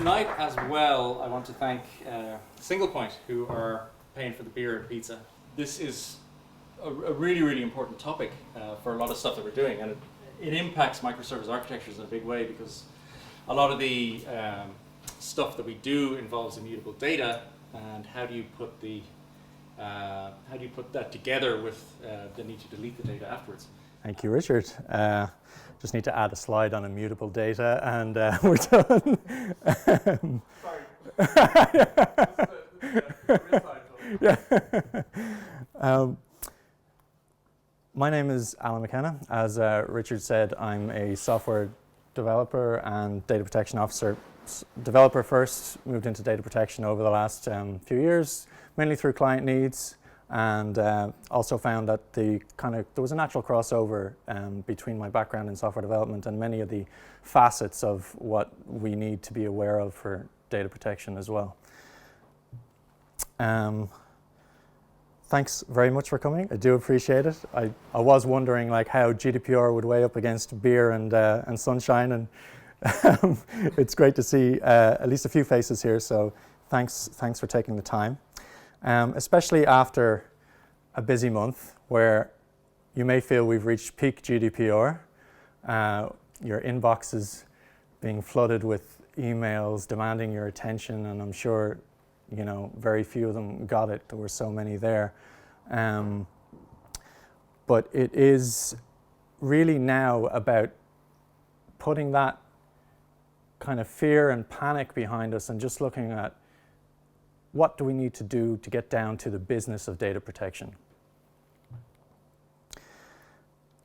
tonight as well, I want to thank Single Point, who are paying for the beer and pizza. This is a really, really important topic for a lot of stuff that we're doing, and it impacts microservice architectures in a big way, because a lot of the stuff that we do involves immutable data, and how do you put that together with the need to delete the data afterwards? Thank you, Richard. Just need to add a slide on immutable data, and we're done. Sorry. Yeah. My name is Alan McKenna. As Richard said, I'm a software developer and data protection officer. Developer first, moved into data protection over the last few years, mainly through client needs, and also found that there was a natural crossover between my background in software development and many of the facets of what we need to be aware of for data protection as well. Thanks very much for coming. I do appreciate it. I was wondering how GDPR would weigh up against beer and sunshine, and it's great to see at least a few faces here, so thanks for taking the time. Especially after a busy month where you may feel we've reached peak GDPR. Your inbox is being flooded with emails demanding your attention, and I'm sure very few of them got it. There were so many there. But it is really now about putting that kind of fear and panic behind us and just looking at what do we need to do to get down to the business of data protection.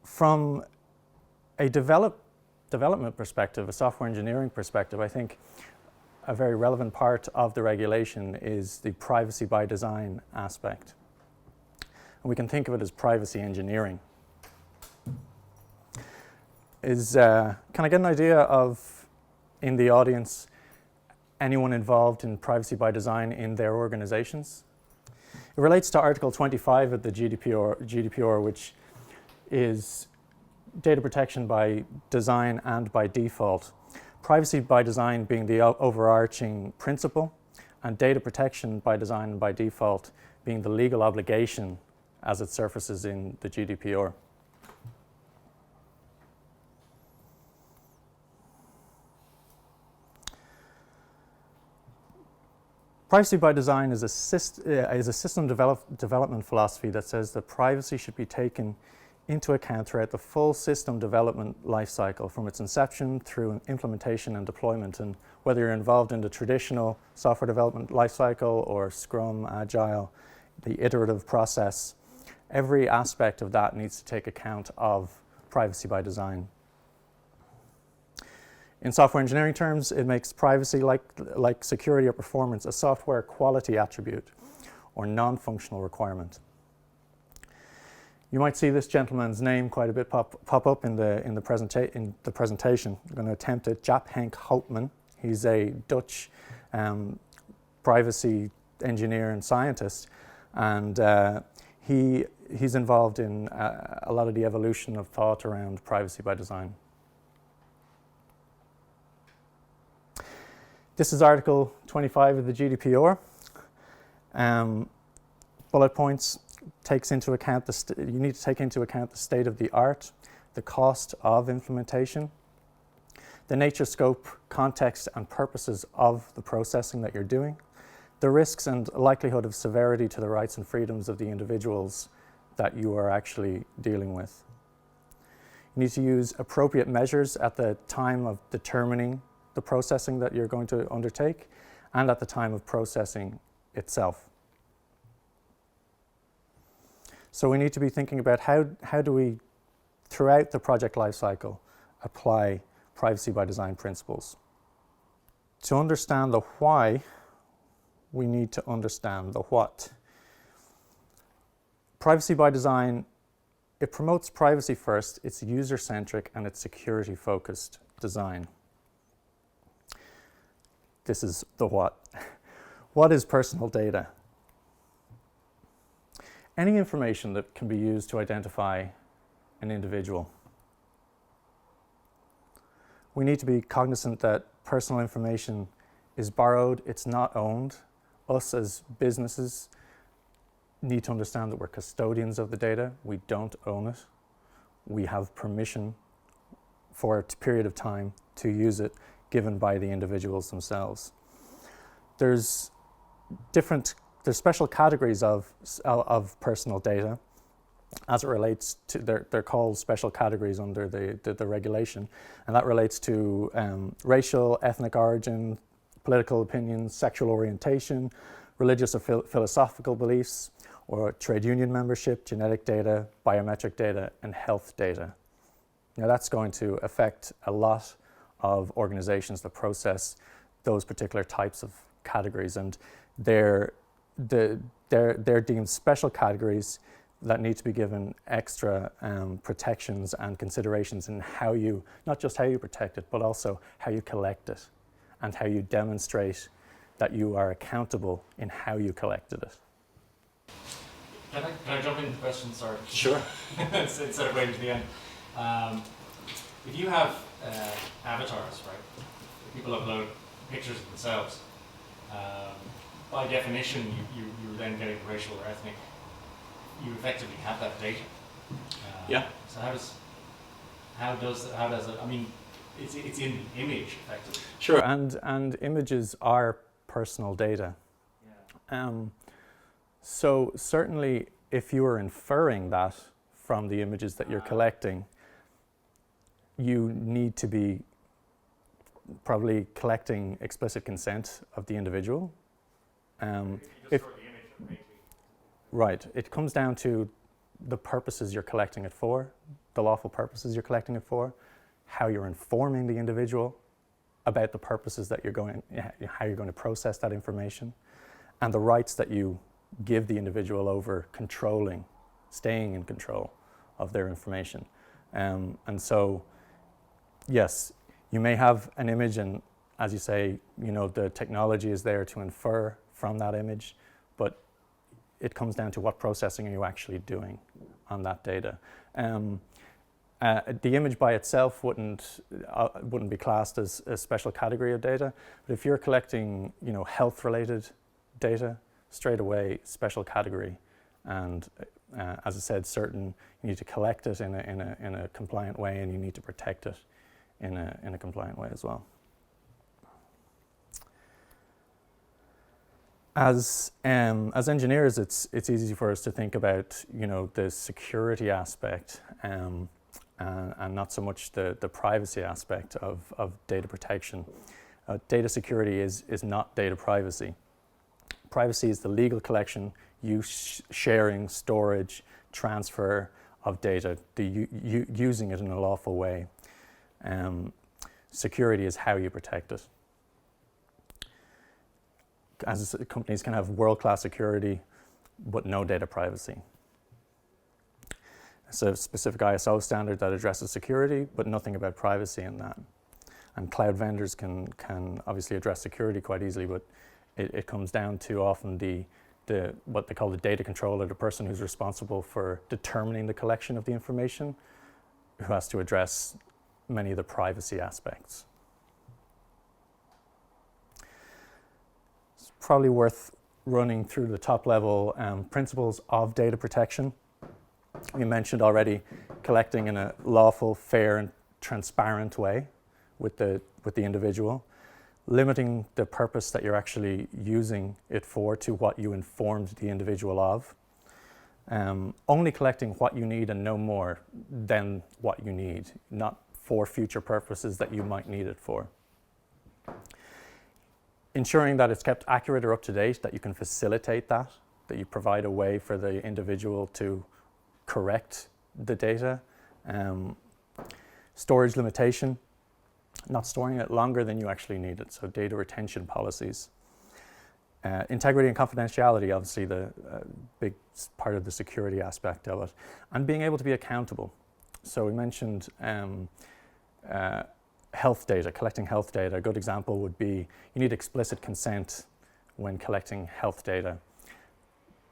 From a development perspective, a software engineering perspective, I think a very relevant part of the regulation is the privacy by design aspect. And we can think of it as privacy engineering. Can I get an idea of, in the audience, anyone involved in privacy by design in their organizations? It relates to Article 25 of the GDPR, which is data protection by design and by default. Privacy by design being the overarching principle, and data protection by design and by default being the legal obligation as it surfaces in the GDPR. Privacy by design is a system development philosophy that says that privacy should be taken into account throughout the full system development lifecycle, from its inception through implementation and deployment. And whether you're involved in the traditional software development lifecycle or Scrum, Agile, the iterative process, every aspect of that needs to take account of privacy by design. In software engineering terms, it makes privacy, like security or performance, a software quality attribute or non-functional requirement. You might see this gentleman's name quite a bit pop up in the presentation. I'm going to attempt it. Jaap Henk Houtman. He's a Dutch privacy engineer and scientist, and he's involved in a lot of the evolution of thought around privacy by design. This is Article 25 of the GDPR. Bullet points takes into account you need to take into account the state of the art, the cost of implementation, the nature, scope, context, and purposes of the processing that you're doing, the risks and likelihood of severity to the rights and freedoms of the individuals that you are actually dealing with. You need to use appropriate measures at the time of determining the processing that you're going to undertake and at the time of processing itself. So we need to be thinking about how do we, throughout the project lifecycle, apply privacy by design principles. To understand the why, we need to understand the what. Privacy by design, it promotes privacy first, it's user-centric, and it's security-focused design. This is the what. What is personal data? Any information that can be used to identify an individual. We need to be cognizant that personal information is borrowed, it's not owned. Us as businesses need to understand that we're custodians of the data. We don't own it. We have permission for a period of time to use it, given by the individuals themselves. There's special categories of personal data as it relates to, they're called special categories under the regulation, and that relates to racial, ethnic origin, political opinions, sexual orientation, religious or philosophical beliefs, or trade union membership, genetic data, biometric data, and health data. Now that's going to affect a lot of organizations that process those particular types of categories, and they're deemed special categories that need to be given extra protections and considerations in how you, not just how you protect it, but also how you collect it and how you demonstrate that you are accountable in how you collected it. Can I jump into questions? Sorry. Sure. Instead of waiting to the end. If you have avatars, right? People upload pictures of themselves. By definition, you're then getting racial or ethnic. You effectively have that data. Yeah. So how does it? I mean, it's in the image effectively. Sure. And images are personal data. Yeah. So certainly, if you are inferring that from the images that you're collecting, you need to be probably collecting explicit consent of the individual. Right. It comes down to the purposes you're collecting it for, the lawful purposes you're collecting it for, how you're informing the individual about the purposes that how you're going to process that information, and the rights that you give the individual over staying in control of their information. And so, yes, you may have an image, and as you say, the technology is there to infer from that image, but it comes down to what processing are you actually doing on that data. The image by itself wouldn't be classed as a special category of data, but if you're collecting, health-related data, straight away special category, and as I said, you need to collect it in a compliant way, and you need to protect it in a compliant way as well. As engineers, it's easy for us to think about the security aspect and not so much the privacy aspect of data protection. Data security is not data privacy. Privacy is the legal collection, use, sharing, storage, transfer of data, using it in a lawful way. Security is how you protect it. As companies can have world-class security, but no data privacy. It's a specific ISO standard that addresses security, but nothing about privacy in that. And cloud vendors can obviously address security quite easily, but it comes down to often what they call the data controller, the person who's responsible for determining the collection of the information, who has to address many of the privacy aspects. It's probably worth running through the top level principles of data protection. We mentioned already collecting in a lawful, fair, and transparent way with the individual, limiting the purpose that you're actually using it for to what you informed the individual of, only collecting what you need and no more than what you need, not for future purposes that you might need it for. Ensuring that it's kept accurate or up to date, that you can facilitate that you provide a way for the individual to correct the data. Storage limitation, not storing it longer than you actually need it, so data retention policies. Integrity and confidentiality, obviously the big part of the security aspect of it, and being able to be accountable. So we mentioned health data, collecting health data. A good example would be you need explicit consent when collecting health data.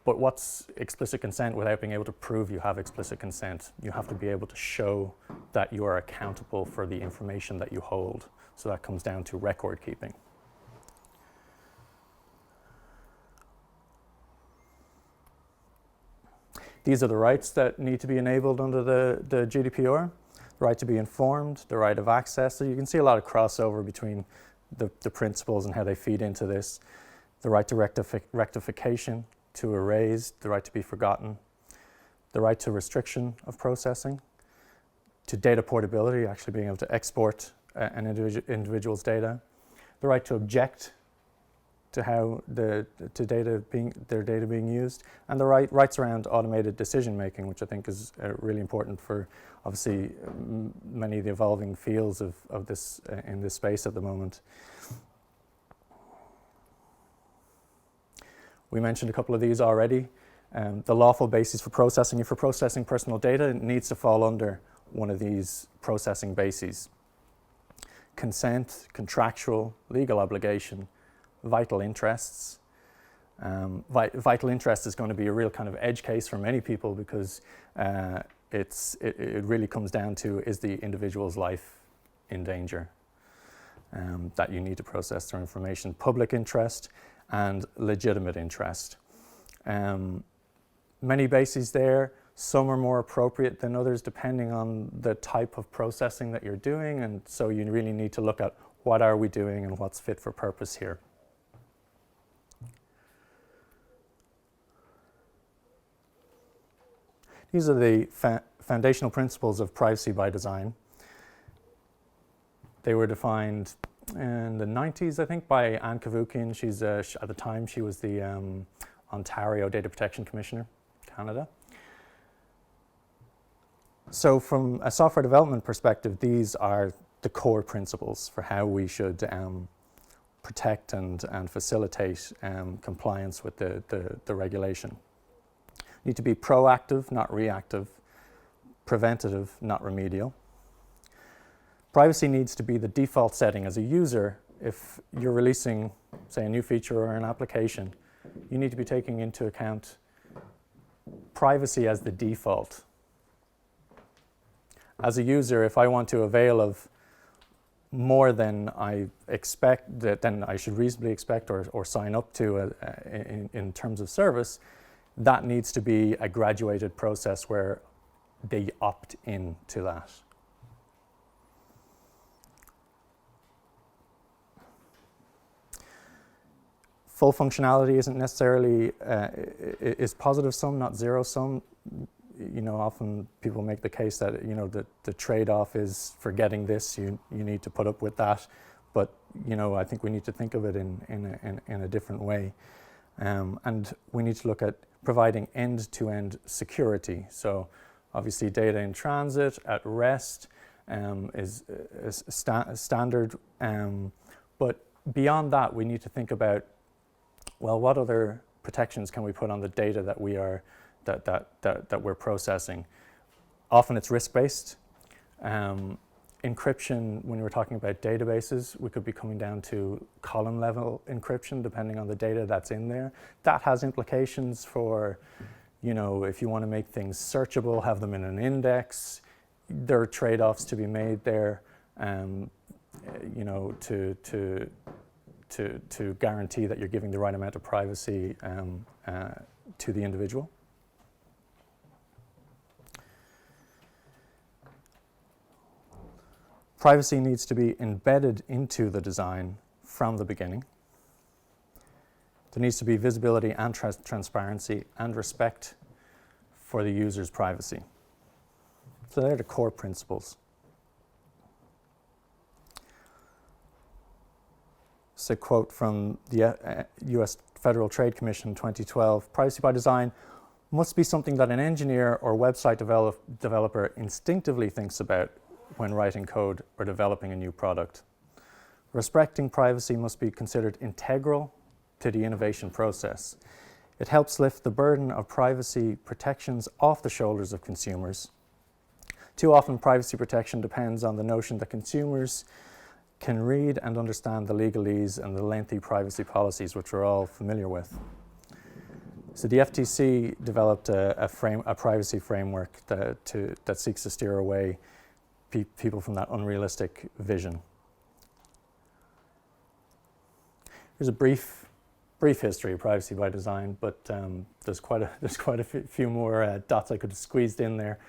But what's explicit consent without being able to prove you have explicit consent? You have to be able to show that you are accountable for the information that you hold. So that comes down to record keeping. These are the rights that need to be enabled under the GDPR. The right to be informed, the right of access. So you can see a lot of crossover between the principles and how they feed into this. The right to rectification, to erase, the right to be forgotten, the right to restriction of processing, to data portability, actually being able to export an individual's data, the right to object to how their data being used, and the rights around automated decision making, which I think is really important for obviously many of the evolving fields of this in this space at the moment. We mentioned a couple of these already. The lawful basis for processing. If you're processing personal data, it needs to fall under one of these processing bases. Consent, contractual, legal obligation, vital interests. Vital interest is going to be a real kind of edge case for many people because it really comes down to, is the individual's life in danger? That you need to process their information. Public interest and legitimate interest. Many bases there. Some are more appropriate than others depending on the type of processing that you're doing, and so you really need to look at what are we doing and what's fit for purpose here. These are the foundational principles of privacy by design. They were defined in the 90s, I think, by Anne Cavoukian. She's at the time she was the Ontario Data Protection Commissioner, Canada. So from a software development perspective, these are the core principles for how we should protect and facilitate compliance with the regulation. You need to be proactive, not reactive, preventative, not remedial. Privacy needs to be the default setting as a user. If you're releasing, say, a new feature or an application, you need to be taking into account privacy as the default. As a user, if I want to avail of more than I expect, than I should reasonably expect or sign up to in terms of service, that needs to be a graduated process where they opt in to that. Full functionality isn't necessarily is positive sum, not zero sum. You know, often people make the case that, you know, the trade-off is for getting this, you need to put up with that. But, you know, I think we need to think of it in a different way. And we need to look at providing end-to-end security. So obviously data in transit, at rest is standard. But beyond that, we need to think about, well, what other protections can we put on the data that we are that we're processing? Often it's risk-based. Encryption, when we're talking about databases, we could be coming down to column-level encryption, depending on the data that's in there. That has implications for, you know, if you want to make things searchable, have them in an index. There are trade-offs to be made there, you know, to guarantee that you're giving the right amount of privacy to the individual. Privacy needs to be embedded into the design from the beginning. There needs to be visibility and transparency and respect for the user's privacy. So they're the core principles. It's a quote from the US Federal Trade Commission 2012. Privacy by design must be something that an engineer or website developer instinctively thinks about when writing code or developing a new product. Respecting privacy must be considered integral to the innovation process. It helps lift the burden of privacy protections off the shoulders of consumers. Too often, privacy protection depends on the notion that consumers can read and understand the legalese and the lengthy privacy policies, which we're all familiar with. So the FTC developed a privacy framework that seeks to steer away people from that unrealistic vision. Here's a brief brief history of privacy by design, but there's quite a few more dots I could have squeezed in there.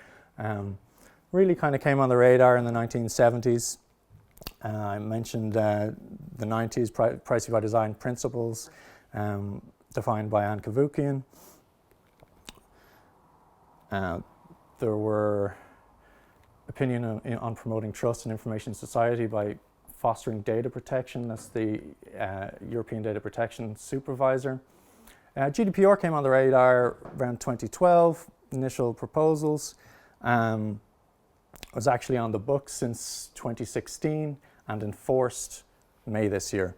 Really kind of came on the radar in the 1970s. I mentioned the 90s privacy by design principles defined by Anne Cavoukian. There were opinion on promoting trust in information society by fostering data protection. That's the European Data Protection Supervisor. GDPR came on the radar around 2012, initial proposals. Was actually on the books since 2016 and enforced May this year.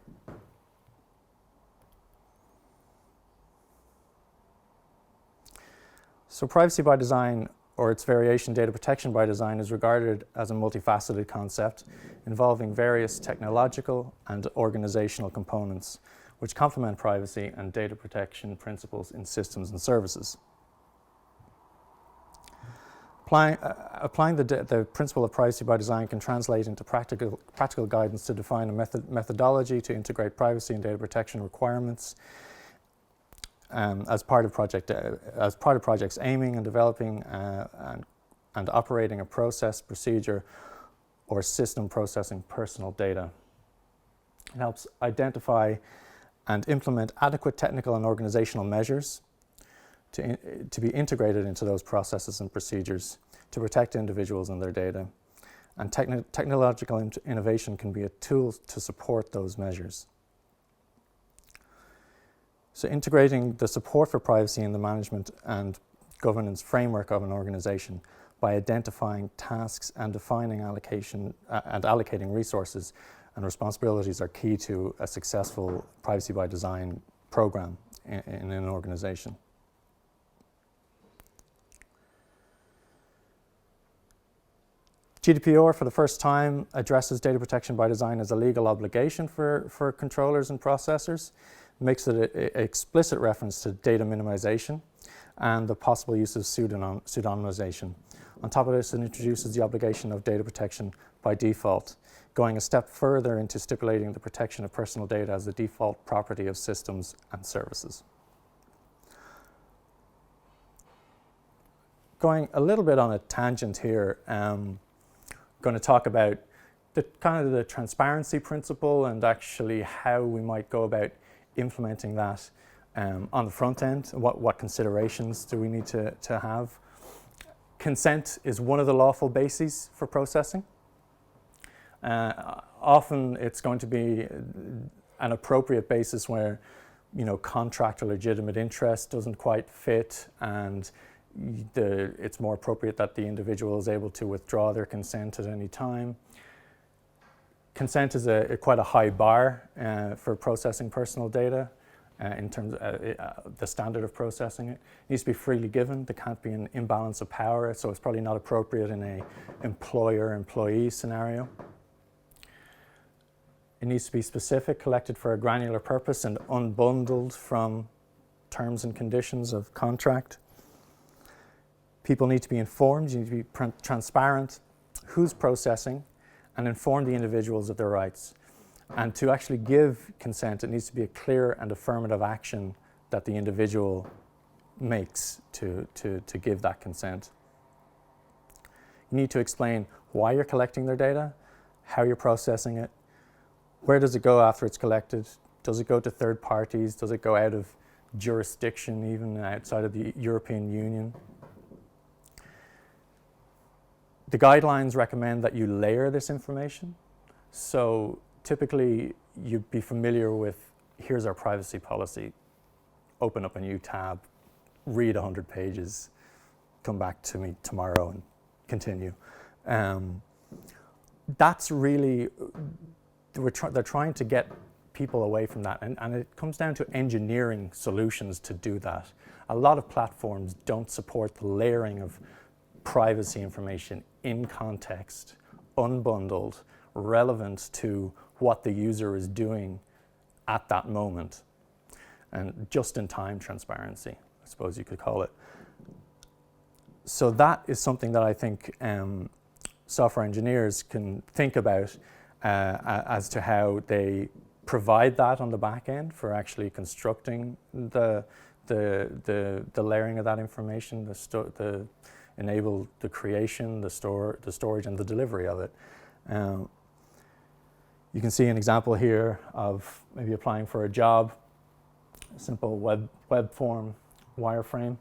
So privacy by design, or its variation data protection by design, is regarded as a multifaceted concept involving various technological and organizational components which complement privacy and data protection principles in systems and services. Applying the principle of privacy by design can translate into practical guidance to define a methodology to integrate privacy and data protection requirements as part of projects aiming and developing and operating a process, procedure, or system processing personal data. It helps identify and implement adequate technical and organizational measures to be integrated into those processes and procedures to protect individuals and their data. And technological innovation can be a tool to support those measures. So integrating the support for privacy in the management and governance framework of an organization by identifying tasks and defining allocation and allocating resources and responsibilities are key to a successful privacy by design program in an organization. GDPR, for the first time, addresses data protection by design as a legal obligation for controllers and processors, makes it an explicit reference to data minimization and the possible use of pseudonymization. On top of this, it introduces the obligation of data protection by default, going a step further into stipulating the protection of personal data as the default property of systems and services. Going a little bit on a tangent here, going to talk about the transparency principle and actually how we might go about implementing that on the front end. What considerations do we need to have? Consent is one of the lawful bases for processing. Often it's going to be an appropriate basis where, contract or legitimate interest doesn't quite fit, and it's more appropriate that the individual is able to withdraw their consent at any time. Consent is quite a high bar for processing personal data in terms of the standard of processing it. It needs to be freely given. There can't be an imbalance of power, so it's probably not appropriate in an employer-employee scenario. It needs to be specific, collected for a granular purpose, and unbundled from terms and conditions of contract. People need to be informed, you need to be transparent, who's processing, and inform the individuals of their rights. And to actually give consent, it needs to be a clear and affirmative action that the individual makes to give that consent. You need to explain why you're collecting their data, how you're processing it, where does it go after it's collected, does it go to third parties, does it go out of jurisdiction, even outside of the European Union. The guidelines recommend that you layer this information. So typically you'd be familiar with, here's our privacy policy, open up a new tab, read 100 pages, come back to me tomorrow and continue. That's really, they're trying to get people away from that, and it comes down to engineering solutions to do that. A lot of platforms don't support the layering of privacy information in context, unbundled, relevant to what the user is doing at that moment, and just-in-time transparency, I suppose you could call it. So that is something that I think software engineers can think about as to how they provide that on the back end for actually constructing the layering of that information, the enable the creation, the storage, and the delivery of it. You can see an example here of maybe applying for a job, a simple web form wireframe.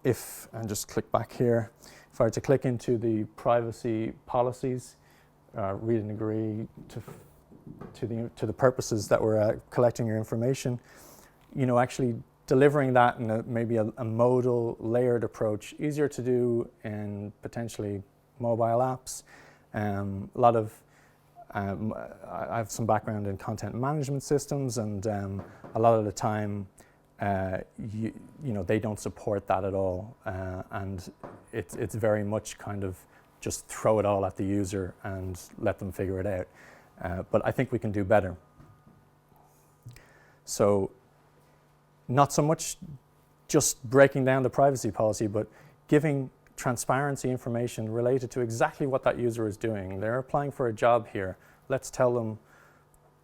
And just click back here, if I were to click into the privacy policies, read and agree to the purposes that we're collecting your information, actually delivering that in maybe a modal, layered approach, easier to do in potentially mobile apps. I have some background in content management systems, and a lot of the time, they don't support that at all, and it's very much kind of just throw it all at the user and let them figure it out. But I think we can do better. So not so much just breaking down the privacy policy, but giving transparency information related to exactly what that user is doing. They're applying for a job here. Let's tell them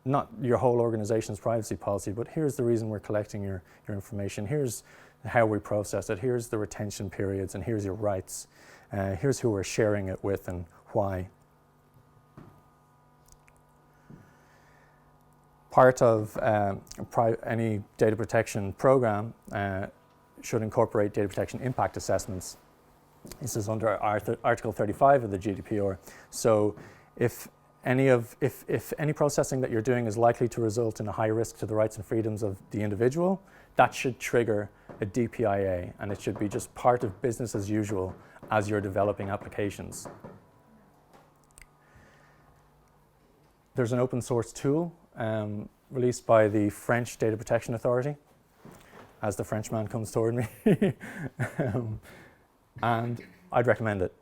not your whole organization's privacy policy, but here's the reason we're collecting your information. Here's how we process it. Here's the retention periods, and here's your rights. Here's who we're sharing it with and why. Part of any data protection program should incorporate data protection impact assessments. This is under Article 35 of the GDPR. So if any processing that you're doing is likely to result in a high risk to the rights and freedoms of the individual, that should trigger a DPIA, and it should be just part of business as usual as you're developing applications. There's an open source tool released by the French Data Protection Authority, as the Frenchman comes toward me. And I'd recommend it.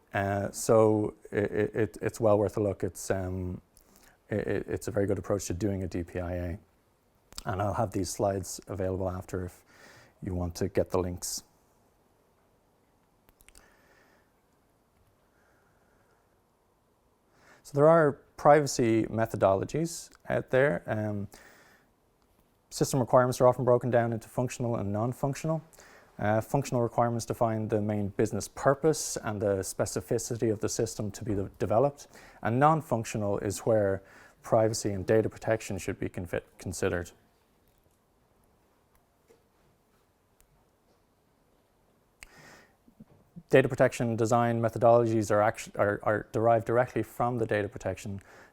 So it's well worth a look. It's a very good approach to doing a DPIA. And I'll have these slides available after if you want to get the links. So there are privacy methodologies out there. System requirements are often broken down into functional and non-functional. Functional requirements define the main business purpose and the specificity of the system to be developed, and non-functional is where privacy and data protection should be considered. Data protection design methodologies are derived directly from the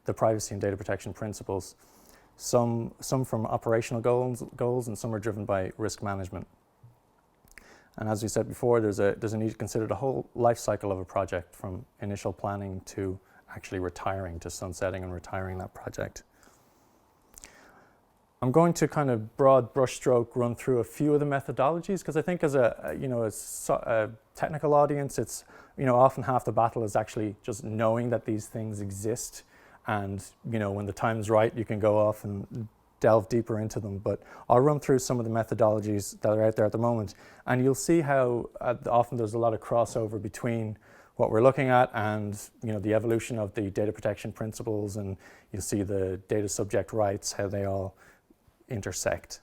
the privacy and data protection principles. Some from operational goals, and some are driven by risk management. And as we said before, there's a need to consider the whole life cycle of a project, from initial planning to actually retiring, to sunsetting and retiring that project. I'm going to kind of broad brushstroke run through a few of the methodologies, because I think as a technical audience, it's often half the battle is actually just knowing that these things exist, and when the time's right, you can go off and delve deeper into them. But I'll run through some of the methodologies that are out there at the moment, and you'll see how often there's a lot of crossover between what we're looking at and the evolution of the data protection principles, and you'll see the data subject rights, how they all intersect.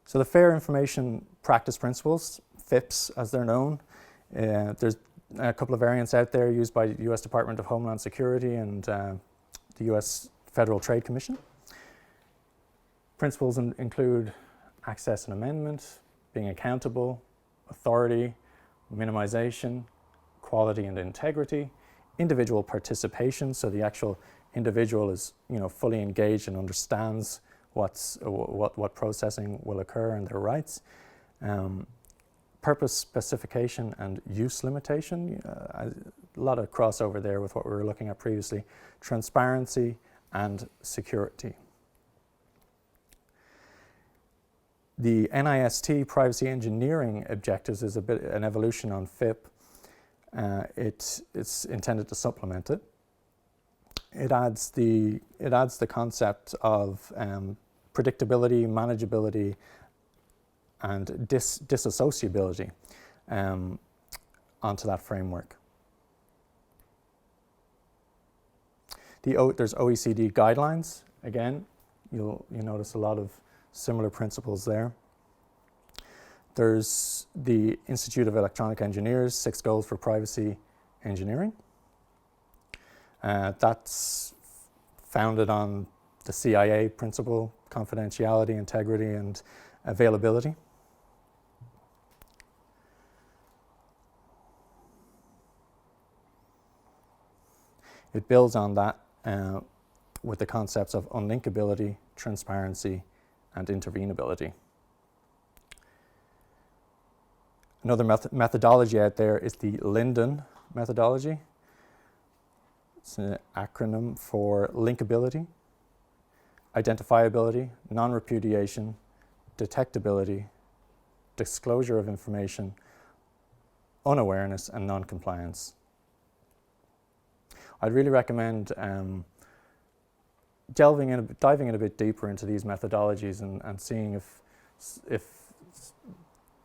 So the Fair Information Practice Principles, FIPS as they're known, there's a couple of variants out there used by the US Department of Homeland Security and the US Federal Trade Commission. Principles include access and amendment, being accountable, authority, minimization, quality and integrity, individual participation, so the actual individual is fully engaged and understands what processing will occur and their rights. Purpose specification and use limitation, a lot of crossover there with what we were looking at previously. Transparency and security. The NIST privacy engineering objectives is a bit an evolution on FIP. It's intended to supplement it. It adds the concept of predictability, manageability, and disassociability onto that framework. There's OECD guidelines. Again, you'll notice a lot of similar principles there. There's the Institute of Electronic Engineers, 6 Goals for Privacy Engineering. That's founded on the CIA principle, confidentiality, integrity, and availability. It builds on that with the concepts of unlinkability, transparency, and intervenability. Another methodology out there is the Linden methodology. It's an acronym for linkability, identifiability, non-repudiation, detectability, disclosure of information, unawareness, and non-compliance. I'd really recommend diving in a bit deeper into these methodologies and seeing if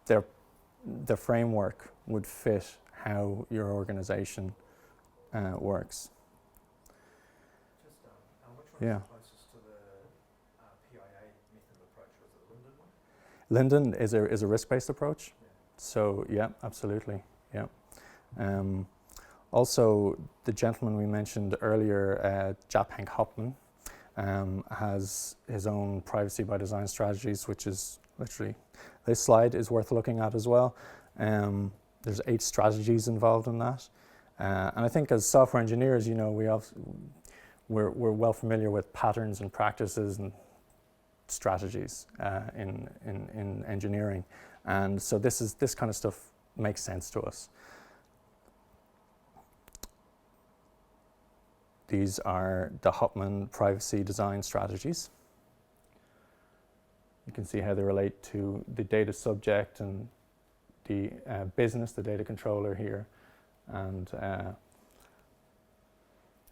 their framework would fit how your organization works. Which one is closest to the PIA method of approach? Was it the Linden one? Linden is a risk-based approach. Yeah. So yeah, absolutely. Yeah. Also, the gentleman we mentioned earlier, Jaap Hopman, has his own privacy by design strategies, which is literally, this slide is worth looking at as well. There's 8 strategies involved in that. And I think as software engineers, we're well familiar with patterns and practices and strategies in engineering. And so this kind of stuff makes sense to us. These are the Hopman privacy design strategies. You can see how they relate to the data subject and the business, the data controller here, and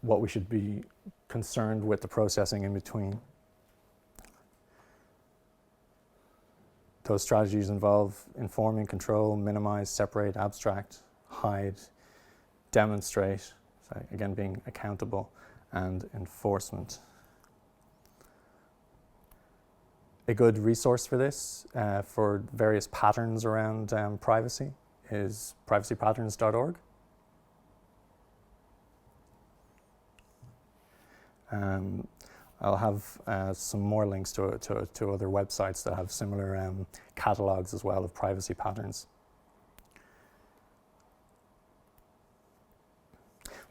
what we should be concerned with the processing in between. Those strategies involve informing, control, minimize, separate, abstract, hide, demonstrate, so again being accountable, and enforcement. A good resource for this, for various patterns around privacy, is privacypatterns.org. I'll have some more links to other websites that have similar catalogs as well of privacy patterns.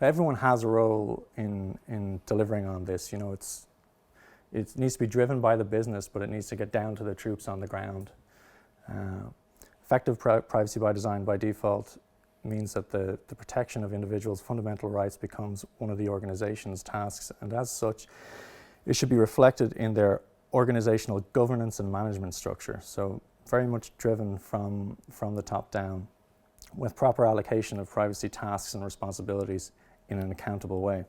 Everyone has a role in delivering on this. It needs to be driven by the business, but it needs to get down to the troops on the ground. Effective privacy by design by default means that the protection of individuals' fundamental rights becomes one of the organization's tasks, and as such, it should be reflected in their organizational governance and management structure. So very much driven from the top down, with proper allocation of privacy tasks and responsibilities in an accountable way.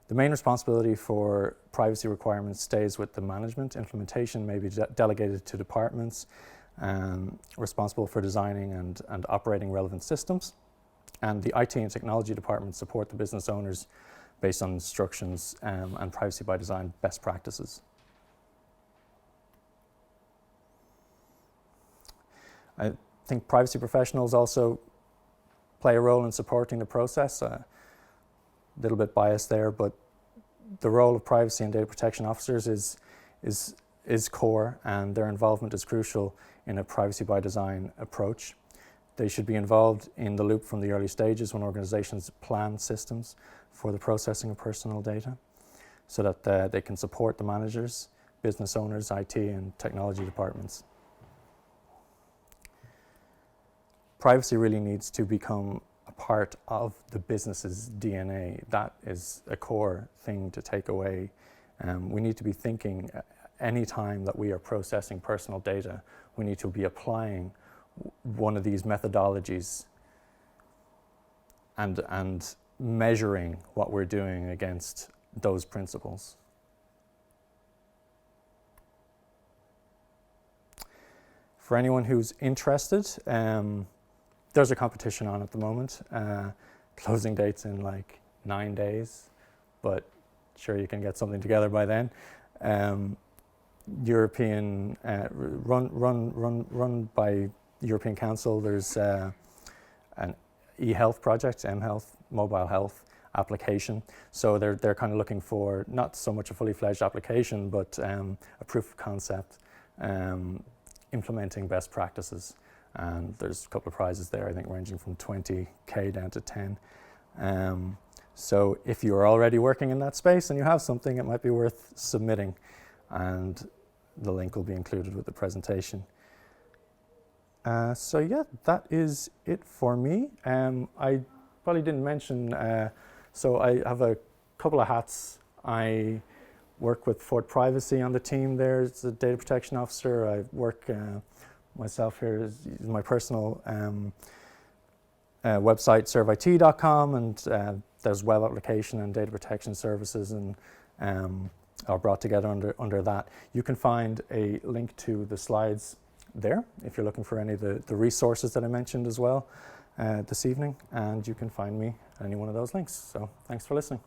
The main responsibility for privacy requirements stays with the management. Implementation may be delegated to departments responsible for designing and operating relevant systems. And the IT and technology departments support the business owners based on instructions and privacy by design best practices. I think privacy professionals also play a role in supporting the process. Little bit biased there, but the role of privacy and data protection officers is core, and their involvement is crucial in a privacy by design approach. They should be involved in the loop from the early stages when organizations plan systems for the processing of personal data, so that they can support the managers, business owners, IT and technology departments. Privacy really needs to become a part of the business's DNA. That is a core thing to take away. We need to be thinking any time that we are processing personal data, we need to be applying one of these methodologies and measuring what we're doing against those principles. For anyone who's interested, there's a competition on at the moment. Closing date's in like 9 days, but sure you can get something together by then. European run by European Council. There's an e-health project, mHealth, mobile health application. So they're kind of looking for not so much a fully fledged application, but a proof of concept, implementing best practices. And there's a couple of prizes there, I think ranging from 20k down to 10. So if you're already working in that space and you have something, it might be worth submitting, and the link will be included with the presentation. So yeah, that is it for me. I probably didn't mention, so I have a couple of hats. I work with Fort Privacy on the team there as a data protection officer. I work myself here as my personal website, serveit.com, and there's web application and data protection services, and are brought together under that. You can find a link to the slides there if you're looking for any of the resources that I mentioned as well this evening, and you can find me at any one of those links. So thanks for listening.